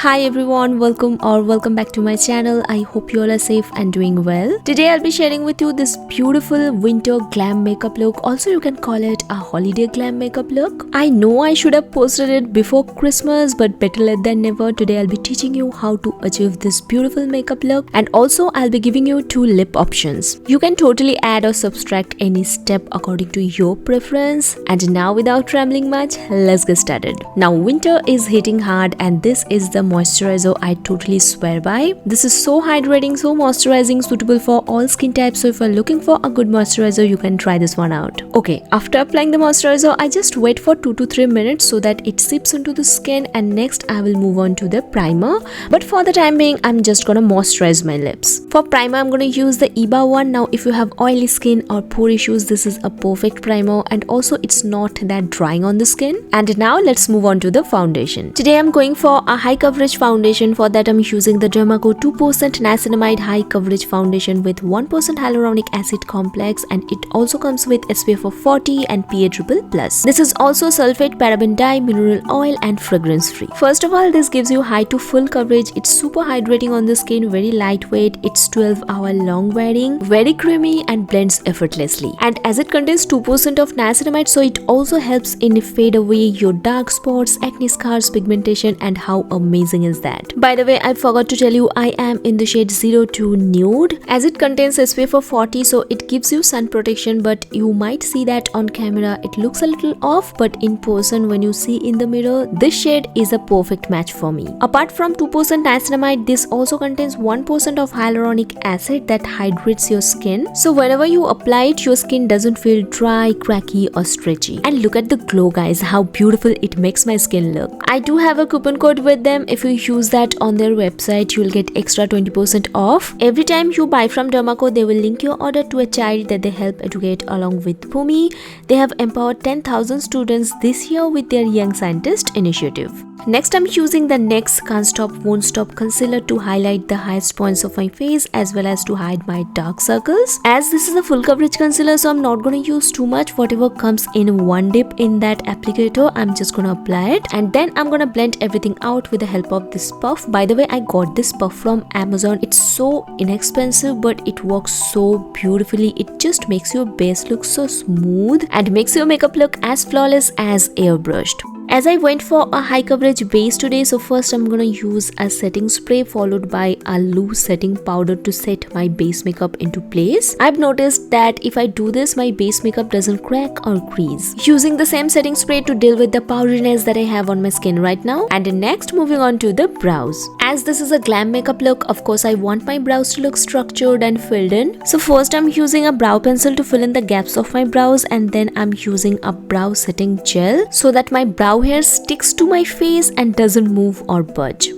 Hi everyone, welcome back to my channel. I hope you all are safe and doing well. Today I'll be sharing with you this beautiful winter glam makeup look. Also you can call it a holiday glam makeup look. I know I should have posted it before Christmas, but better late than never. Today I'll be teaching you how to achieve this beautiful makeup look, and also I'll be giving you 2 lip options. You can totally add or subtract any step according to your preference. And now without rambling much, let's get started. Now winter is hitting hard and this is the moisturizer I totally swear by. This is so hydrating, so moisturizing, suitable for all skin types. So if you're looking for a good moisturizer, you can try this one out. Okay, after applying the moisturizer, I just wait for 2 to 3 minutes so that it seeps into the skin, and next I will move on to the primer. But for the time being, I'm just gonna moisturize my lips. For primer, I'm gonna use the Eba one. Now if you have oily skin or pore issues, this is a perfect primer, and also it's not that drying on the skin. And now let's move on to the foundation. Today I'm going for a high coverage foundation. For that I'm using the Dermaco 2% niacinamide high coverage foundation with 1% hyaluronic acid complex, and it also comes with SPF of 40 and PA+++. This is also sulfate, paraben dye, mineral oil and fragrance free. First of all, this gives you high to full coverage. It's super hydrating on the skin, very lightweight. It's 12-hour long wearing, very creamy and blends effortlessly. And as it contains 2% of niacinamide, so it also helps in fade away your dark spots, acne scars, pigmentation. And how amazing is that? By the way, I forgot to tell you, I am in the shade 02 Nude. As it contains SPF of 40, so it gives you sun protection, but you might see that on camera it looks a little off, but in person when you see in the mirror, this shade is a perfect match for me. Apart from 2% niacinamide, this also contains 1% of hyaluronic acid that hydrates your skin. So whenever you apply it, your skin doesn't feel dry, cracky or stretchy. And look at the glow, guys, how beautiful it makes my skin look. I do have a coupon code with them. If you use that on their website, you will get extra 20% off. Every time you buy from Dermaco, they will link your order to a charity that they help educate along with Pumi. They have empowered 10,000 students this year with their Young Scientist initiative. Next, I'm using the NYX Can't Stop Won't Stop concealer to highlight the highest points of my face as well as to hide my dark circles. As this is a full coverage concealer, so I'm not going to use too much. Whatever comes in one dip in that applicator, I'm just going to apply it, and then I'm going to blend everything out with the help of this puff. By the way, I got this puff from Amazon. It's so inexpensive, but it works so beautifully. It just makes your base look so smooth and makes your makeup look as flawless as airbrushed. As I went for a high coverage base today, so first I'm gonna use a setting spray followed by a loose setting powder to set my base makeup into place. I've noticed that if I do this, my base makeup doesn't crack or crease. Using the same setting spray to deal with the powderiness that I have on my skin right now. And next, moving on to the brows. As this is a glam makeup look, of course I want my brows to look structured and filled in. So first I'm using a brow pencil to fill in the gaps of my brows, and then I'm using a brow setting gel so that my brow hair sticks to my face and doesn't move or budge.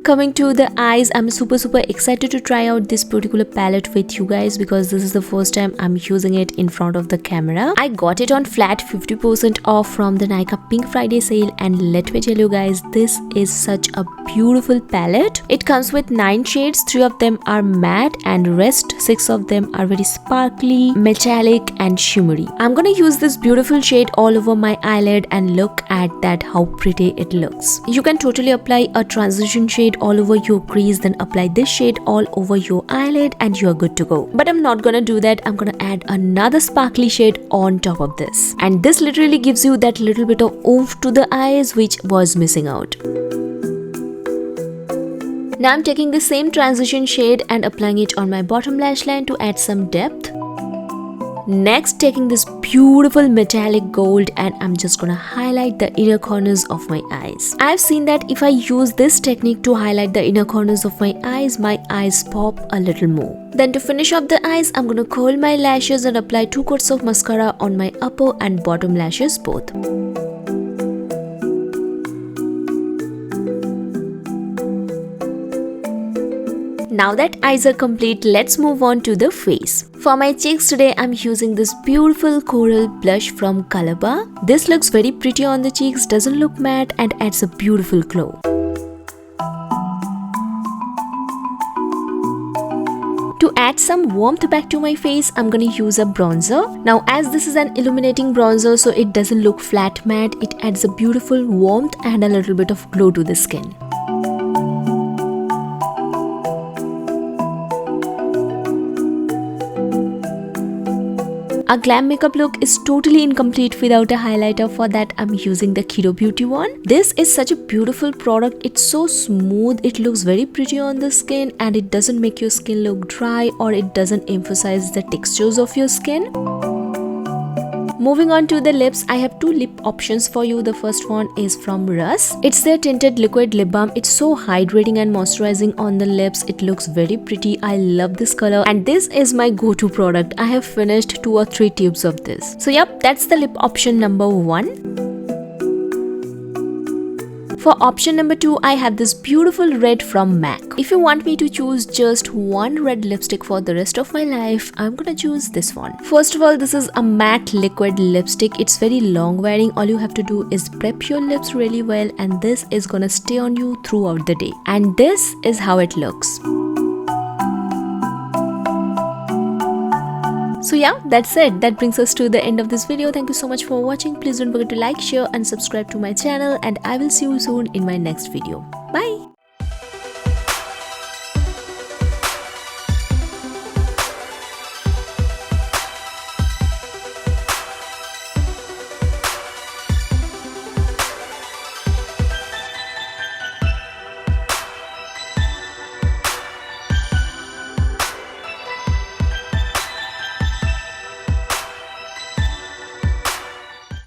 Coming to the eyes, I'm super excited to try out this particular palette with you guys because this is the first time I'm using it in front of the camera. I got it on flat 50% off from the Nykaa Pink Friday sale, and let me tell you guys, this is such a beautiful palette. It comes with 9 shades, 3 of them are matte and rest 6 of them are very sparkly, metallic and shimmery. I'm gonna use this beautiful shade all over my eyelid, and look at that, how pretty it looks. You can totally apply a transition shade all over your crease, then apply this shade all over your eyelid and you're good to go. But I'm not gonna do that. I'm gonna add another sparkly shade on top of this, and this literally gives you that little bit of oomph to the eyes which was missing out. Now I'm taking the same transition shade and applying it on my bottom lash line to add some depth. Next, taking this beautiful metallic gold, and I'm just gonna highlight the inner corners of my eyes. I've seen that if I use this technique to highlight the inner corners of my eyes pop a little more. Then to finish off the eyes, I'm gonna curl my lashes and apply 2 coats of mascara on my upper and bottom lashes both. Now that eyes are complete, let's move on to the face. For my cheeks today, I'm using this beautiful coral blush from Color Bar. This looks very pretty on the cheeks, doesn't look matte and adds a beautiful glow. To add some warmth back to my face, I'm gonna use a bronzer. Now as this is an illuminating bronzer, so it doesn't look flat matte, it adds a beautiful warmth and a little bit of glow to the skin. A glam makeup look is totally incomplete without a highlighter. For that, I'm using the Keto Beauty one. This is such a beautiful product. It's so smooth. It looks very pretty on the skin and it doesn't make your skin look dry, or it doesn't emphasize the textures of your skin. Moving on to the lips, I have 2 lip options for you. The first one is from Russ. It's their tinted liquid lip balm. It's so hydrating and moisturizing on the lips. It looks very pretty. I love this color and this is my go-to product. I have finished 2 or 3 tubes of this. So yep, that's the lip option number 1. For option number 2, I have this beautiful red from MAC. If you want me to choose just one red lipstick for the rest of my life, I'm gonna choose this one. First of all, this is a matte liquid lipstick. It's very long wearing. All you have to do is prep your lips really well and this is gonna stay on you throughout the day. And this is how it looks. So yeah, that's it. That brings us to the end of this video. Thank you so much for watching. Please don't forget to like, share and subscribe to my channel, and I will see you soon in my next video. Bye.